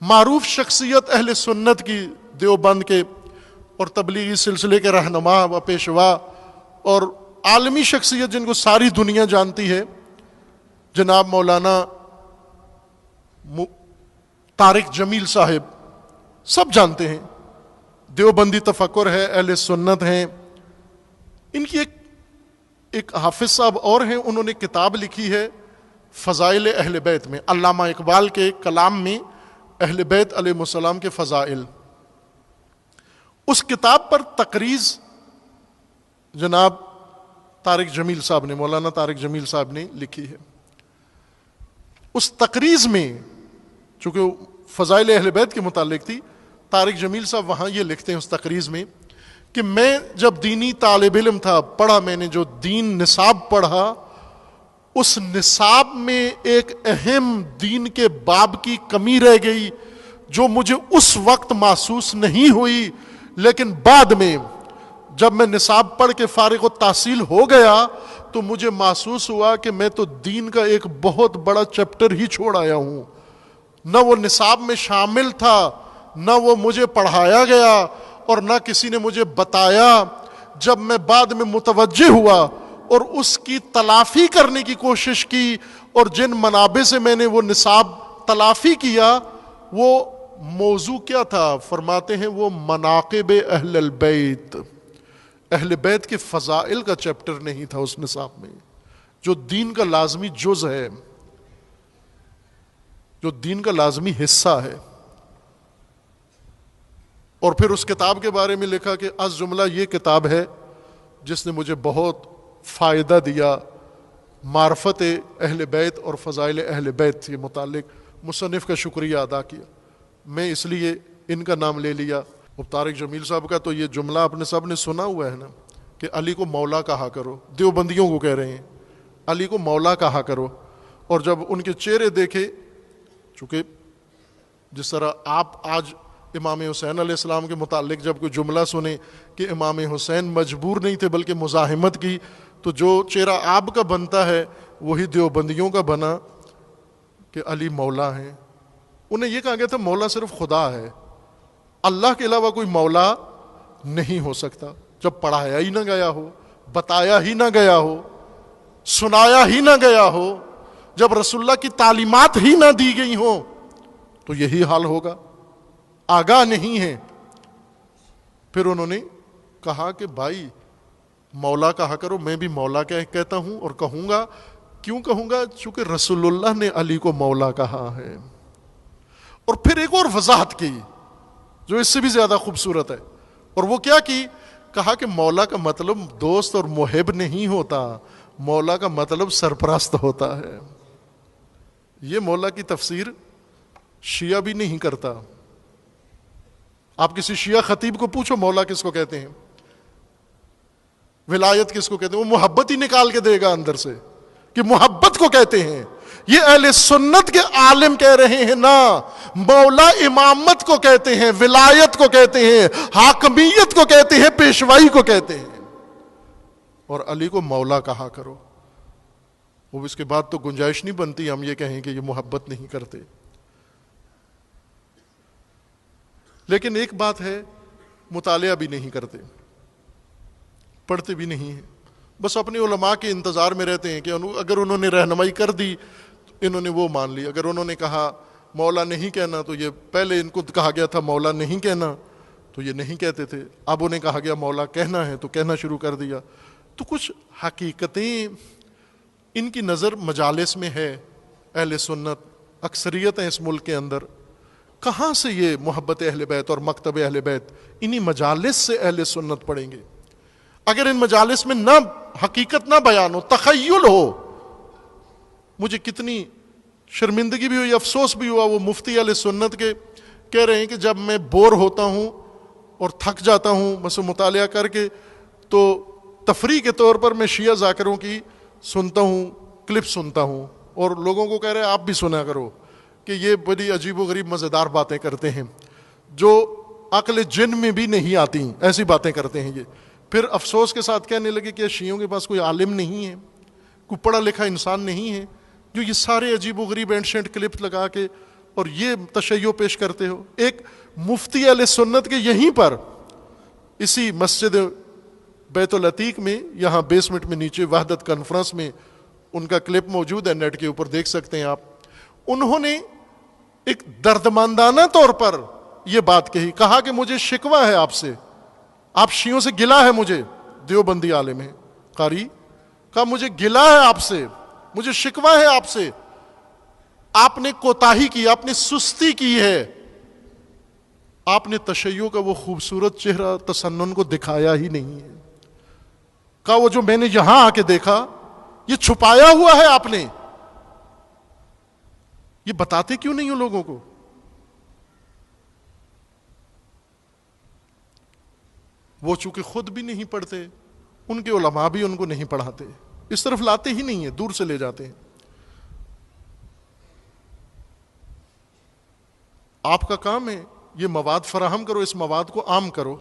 معروف شخصیت اہل سنت کی، دیوبند کے اور تبلیغی سلسلے کے رہنما و پیشوا اور عالمی شخصیت جن کو ساری دنیا جانتی ہے، جناب مولانا طارق جمیل صاحب، سب جانتے ہیں، دیوبندی تفکر ہے، اہل سنت ہیں۔ ان کی ایک حافظ صاحب اور ہیں، انہوں نے کتاب لکھی ہے فضائل اہل بیت میں، علامہ اقبال کے کلام میں اہل بیت علیہ السلام کے فضائل، اس کتاب پر تقریض جناب طارق جمیل صاحب نے، مولانا طارق جمیل صاحب نے لکھی ہے۔ اس تقریض میں چونکہ فضائل اہل بیت کے متعلق تھی، طارق جمیل صاحب وہاں یہ لکھتے ہیں اس تقریض میں کہ میں جب دینی طالب علم تھا، پڑھا میں نے جو دین نصاب پڑھا، اس نصاب میں ایک اہم دین کے باب کی کمی رہ گئی جو مجھے اس وقت محسوس نہیں ہوئی، لیکن بعد میں جب میں نصاب پڑھ کے فارغ التحصیل ہو گیا تو مجھے محسوس ہوا کہ میں تو دین کا ایک بہت بڑا چیپٹر ہی چھوڑ آیا ہوں، نہ وہ نصاب میں شامل تھا، نہ وہ مجھے پڑھایا گیا، اور نہ کسی نے مجھے بتایا۔ جب میں بعد میں متوجہ ہوا اور اس کی تلافی کرنے کی کوشش کی، اور جن منابع سے میں نے وہ نصاب تلافی کیا، وہ موضوع کیا تھا؟ فرماتے ہیں وہ مناقب اہل البیت، اہل بیت کے فضائل کا چیپٹر نہیں تھا اس نصاب میں، جو دین کا لازمی جز ہے، جو دین کا لازمی حصہ ہے۔ اور پھر اس کتاب کے بارے میں لکھا کہ از جملہ یہ کتاب ہے جس نے مجھے بہت فائدہ دیا، معرفت اہل بیت اور فضائل اہل بیت کے متعلق مصنف کا شکریہ ادا کیا۔ میں اس لیے ان کا نام لے لیا۔ اب طارق جمیل صاحب کا تو یہ جملہ آپ نے سب نے سنا ہوا ہے نا کہ علی کو مولا کہا کرو، دیوبندیوں کو کہہ رہے ہیں علی کو مولا کہا کرو۔ اور جب ان کے چہرے دیکھے، چونکہ جس طرح آپ آج امام حسین علیہ السلام کے متعلق جب کوئی جملہ سنیں کہ امام حسین مجبور نہیں تھے بلکہ مزاحمت کی، تو جو چہرہ آپ کا بنتا ہے وہی دیوبندیوں کا بنا کہ علی مولا ہیں۔ انہیں یہ کہا گیا تھا مولا صرف خدا ہے، اللہ کے علاوہ کوئی مولا نہیں ہو سکتا۔ جب پڑھایا ہی نہ گیا ہو، بتایا ہی نہ گیا ہو، سنایا ہی نہ گیا ہو، جب رسول اللہ کی تعلیمات ہی نہ دی گئی ہوں تو یہی حال ہوگا، آگاہ نہیں ہے۔ پھر انہوں نے کہا کہ بھائی مولا کہا کرو، میں بھی مولا کہتا ہوں اور کہوں گا۔ کیوں کہوں گا؟ چونکہ رسول اللہ نے علی کو مولا کہا ہے۔ اور پھر ایک اور وضاحت کی جو اس سے بھی زیادہ خوبصورت ہے، اور وہ کیا کی؟ کہا کہ مولا کا مطلب دوست اور محب نہیں ہوتا، مولا کا مطلب سرپرست ہوتا ہے۔ یہ مولا کی تفسیر شیعہ بھی نہیں کرتا۔ آپ کسی شیعہ خطیب کو پوچھو مولا کس کو کہتے ہیں، ولایت کس کو کہتے ہیں، وہ محبت ہی نکال کے دے گا اندر سے کہ محبت کو کہتے ہیں۔ یہ اہل سنت کے عالم کہہ رہے ہیں نا، مولا امامت کو کہتے ہیں، ولایت کو کہتے ہیں، حاکمیت کو کہتے ہیں، پیشوائی کو کہتے ہیں، اور علی کو مولا کہا کرو۔ وہ اس کے بعد تو گنجائش نہیں بنتی ہم یہ کہیں کہ یہ محبت نہیں کرتے۔ لیکن ایک بات ہے، مطالعہ بھی نہیں کرتے، پڑھتے بھی نہیں ہیں، بس اپنے علماء کے انتظار میں رہتے ہیں کہ اگر انہوں نے رہنمائی کر دی تو انہوں نے وہ مان لی، اگر انہوں نے کہا مولا نہیں کہنا تو یہ پہلے ان کو کہا گیا تھا مولا نہیں کہنا تو یہ نہیں کہتے تھے، اب انہیں کہا گیا مولا کہنا ہے تو کہنا شروع کر دیا۔ تو کچھ حقیقتیں ان کی نظر مجالس میں ہے، اہل سنت اکثریت ہیں اس ملک کے اندر، کہاں سے یہ محبت اہل بیت اور مکتب اہل بیت؟ انہی مجالس سے اہل سنت پڑھیں گے۔ اگر ان مجالس میں نہ حقیقت نہ بیان ہو، تخیل ہو، مجھے کتنی شرمندگی بھی ہوئی، افسوس بھی ہوا، وہ مفتی اہل سنت کے کہہ رہے ہیں کہ جب میں بور ہوتا ہوں اور تھک جاتا ہوں بس مطالعہ کر کے، تو تفریح کے طور پر میں شیعہ ذاکروں کی سنتا ہوں، کلپ سنتا ہوں، اور لوگوں کو کہہ رہے ہیں آپ بھی سنا کرو کہ یہ بڑی عجیب و غریب مزیدار باتیں کرتے ہیں جو عقل جن میں بھی نہیں آتی، ایسی باتیں کرتے ہیں یہ۔ پھر افسوس کے ساتھ کہنے لگے کہ شیعوں کے پاس کوئی عالم نہیں ہے، کوئی پڑھا لکھا انسان نہیں ہے جو یہ سارے عجیب و غریب اینشنٹ کلپ لگا کے اور یہ تشیع پیش کرتے ہو. ایک مفتی اہل سنت کے یہیں پر اسی مسجد بیت العتیق میں یہاں بیسمنٹ میں نیچے وحدت کانفرنس میں ان کا کلپ موجود ہے, نیٹ کے اوپر دیکھ سکتے ہیں آپ. انہوں نے ایک دردمندانہ طور پر یہ بات کہی, کہا کہ مجھے شکوہ ہے آپ سے, آپ شیعوں سے گلہ ہے مجھے, دیوبندی عالم ہے قاری, کہا مجھے گلہ ہے آپ سے, مجھے شکوہ ہے آپ سے, آپ نے کوتاہی کی, آپ نے سستی کی ہے, آپ نے تشیع کا وہ خوبصورت چہرہ تسنن کو دکھایا ہی نہیں ہے. کہا وہ جو میں نے یہاں آ کے دیکھا یہ چھپایا ہوا ہے آپ نے, یہ بتاتے کیوں نہیں ہو لوگوں کو؟ وہ چونکہ خود بھی نہیں پڑھتے, ان کے علماء بھی ان کو نہیں پڑھاتے, اس طرف لاتے ہی نہیں ہیں, دور سے لے جاتے ہیں. آپ کا کام ہے یہ مواد فراہم کرو, اس مواد کو عام کرو.